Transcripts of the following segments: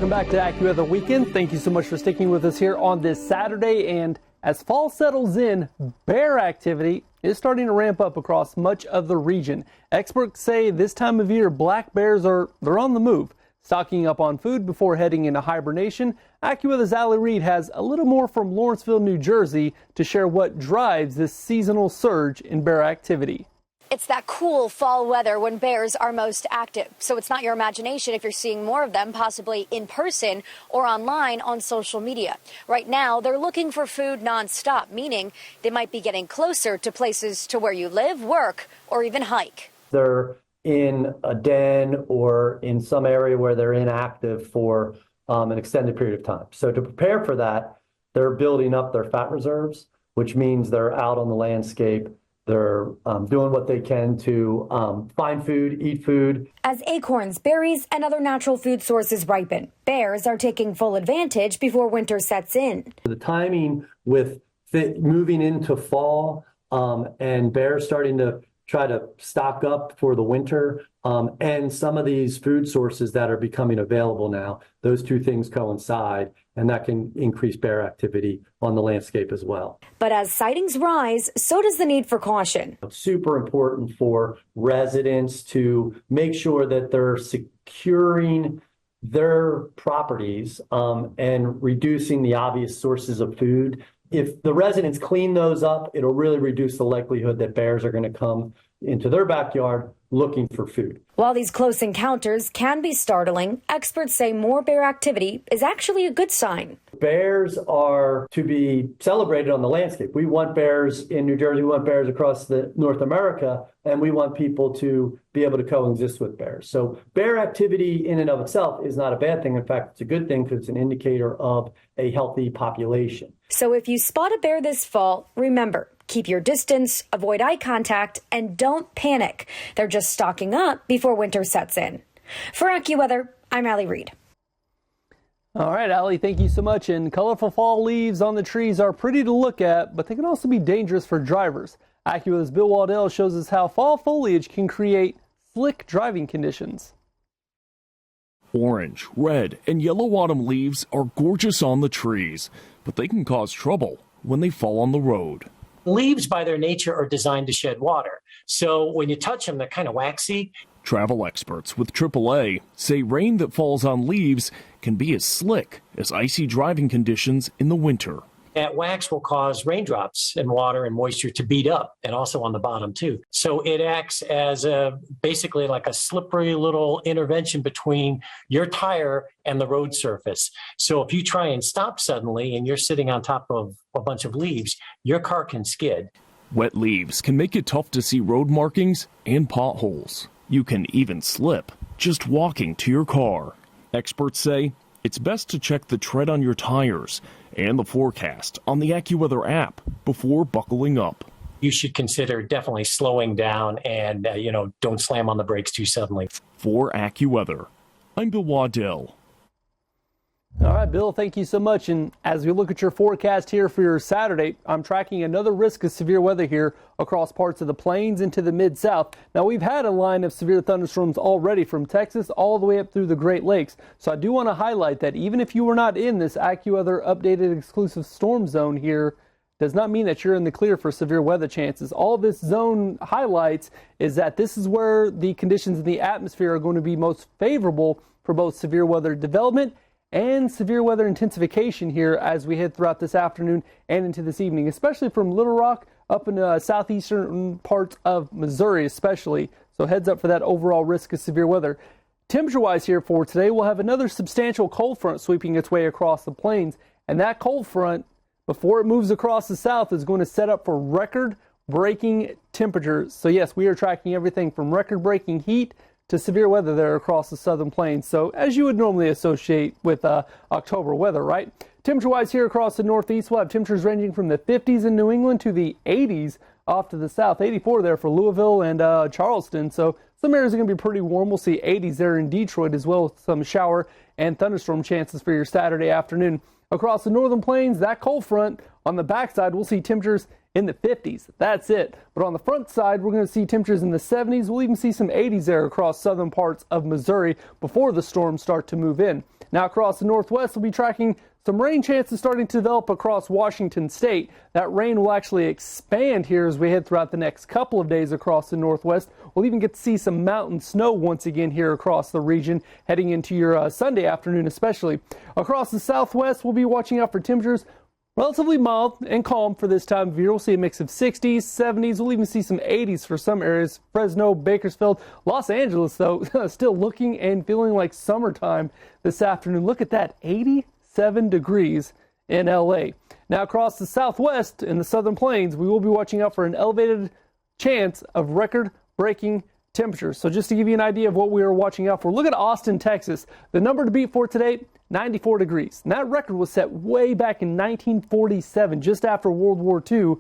Welcome back to AccuWeather Weekend. Thank you so much for sticking with us here on this Saturday. And as fall settles in, bear activity is starting to ramp up across much of the region. Experts say this time of year, black bears they're on the move, stocking up on food before heading into hibernation. AccuWeather's Allie Reed has a little more from Lawrenceville, New Jersey to share what drives this seasonal surge in bear activity. It's that cool fall weather when bears are most active. So it's not your imagination if you're seeing more of them, possibly in person or online on social media. Right now, they're looking for food nonstop, meaning they might be getting closer to places to where you live, work, or even hike. They're in a den or in some area where they're inactive for an extended period of time. So to prepare for that, they're building up their fat reserves, which means they're out on the landscape. They're doing what they can to find food, eat food. As acorns, berries, and other natural food sources ripen, bears are taking full advantage before winter sets in. The timing with moving into fall and bears starting to try to stock up for the winter and some of these food sources that are becoming available now, those two things coincide, and that can increase bear activity on the landscape as well. But as sightings rise, so does the need for caution. It's super important for residents to make sure that they're securing their properties and reducing the obvious sources of food. If the residents clean those up, it'll really reduce the likelihood that bears are going to come into their backyard looking for food. While these close encounters can be startling, experts say more bear activity is actually a good sign. Bears are to be celebrated on the landscape. We want bears in New Jersey, we want bears across North America, and we want people to be able to coexist with bears. So bear activity in and of itself is not a bad thing. In fact, it's a good thing because it's an indicator of a healthy population. So if you spot a bear this fall, remember, keep your distance, avoid eye contact, and don't panic. They're just stocking up before winter sets in. For AccuWeather, I'm Allie Reed. All right, Allie, thank you so much. And colorful fall leaves on the trees are pretty to look at, but they can also be dangerous for drivers. AccuWeather's Bill Waddell shows us how fall foliage can create slick driving conditions. Orange, red, and yellow autumn leaves are gorgeous on the trees, but they can cause trouble when they fall on the road. Leaves, by their nature, are designed to shed water. So when you touch them, they're kind of waxy. Travel experts with AAA say rain that falls on leaves can be as slick as icy driving conditions in the winter. That wax will cause raindrops and water and moisture to beat up, and also on the bottom too. So it acts as basically like a slippery little intervention between your tire and the road surface. So if you try and stop suddenly and you're sitting on top of a bunch of leaves, your car can skid. Wet leaves can make it tough to see road markings and potholes. You can even slip just walking to your car. Experts say it's best to check the tread on your tires and the forecast on the AccuWeather app before buckling up. You should consider definitely slowing down and, don't slam on the brakes too suddenly. For AccuWeather, I'm Bill Waddell. All right, Bill, thank you so much. And as we look at your forecast here for your Saturday, I'm tracking another risk of severe weather here across parts of the plains into the mid-south. Now, we've had a line of severe thunderstorms already from Texas all the way up through the Great Lakes. So I do want to highlight that even if you were not in this AccuWeather updated exclusive storm zone here, does not mean that you're in the clear for severe weather chances. All this zone highlights is that this is where the conditions in the atmosphere are going to be most favorable for both severe weather development and severe weather intensification here as we head throughout this afternoon and into this evening, especially from Little Rock up in the southeastern parts of Missouri especially. So heads up for that overall risk of severe weather. Temperature-wise here for today, we'll have another substantial cold front sweeping its way across the plains. And that cold front, before it moves across the south, is going to set up for record-breaking temperatures. So yes, we are tracking everything from record-breaking heat to severe weather there across the southern plains. So as you would normally associate with October weather, right? Temperature-wise here across the northeast, we'll have temperatures ranging from the 50s in New England to the 80s off to the south. 84 there for Louisville and Charleston. So some areas are going to be pretty warm. We'll see 80s there in Detroit as well, with some shower and thunderstorm chances for your Saturday afternoon. Across the northern plains, that cold front on the backside, we'll see temperatures in the 50s. That's it. But on the front side, we're going to see temperatures in the 70s. We'll even see some 80s there across southern parts of Missouri before the storms start to move in. Now across the northwest, we'll be tracking some rain chances starting to develop across Washington state. That rain will actually expand here as we head throughout the next couple of days across the northwest. We'll even get to see some mountain snow once again here across the region heading into your Sunday afternoon especially. Across the southwest, we'll be watching out for temperatures relatively mild and calm for this time of year. We'll see a mix of 60s, 70s. We'll even see some 80s for some areas. Fresno, Bakersfield, Los Angeles, though, still looking and feeling like summertime this afternoon. Look at that, 87 degrees in LA. Now across the southwest and the southern plains, we will be watching out for an elevated chance of record-breaking temperatures. So just to give you an idea of what we are watching out for, look at Austin, Texas. The number to beat for today, 94 degrees. And that record was set way back in 1947, just after World War II.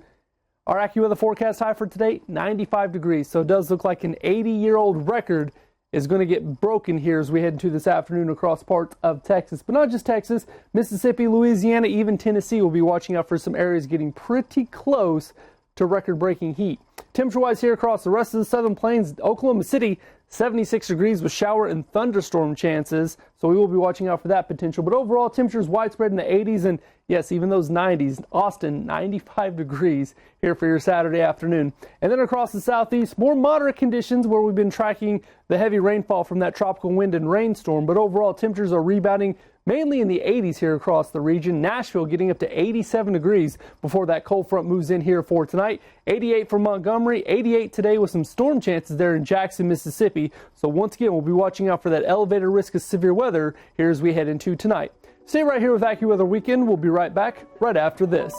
Our AccuWeather forecast high for today, 95 degrees. So it does look like an 80-year-old record is going to get broken here as we head into this afternoon across parts of Texas. But not just Texas, Mississippi, Louisiana, even Tennessee will be watching out for some areas getting pretty close to record-breaking heat. Temperature-wise here across the rest of the southern plains, Oklahoma City, 76 degrees with shower and thunderstorm chances. So we will be watching out for that potential. But overall, temperatures widespread in the 80s and, yes, even those 90s. Austin, 95 degrees here for your Saturday afternoon. And then across the southeast, more moderate conditions where we've been tracking the heavy rainfall from that tropical wind and rainstorm. But overall, temperatures are rebounding mainly in the 80s here across the region. Nashville getting up to 87 degrees before that cold front moves in here for tonight. 88 for Montgomery, 88 today with some storm chances there in Jackson, Mississippi. So once again, we'll be watching out for that elevated risk of severe weather here as we head into tonight. Stay right here with AccuWeather Weekend. We'll be right back right after this.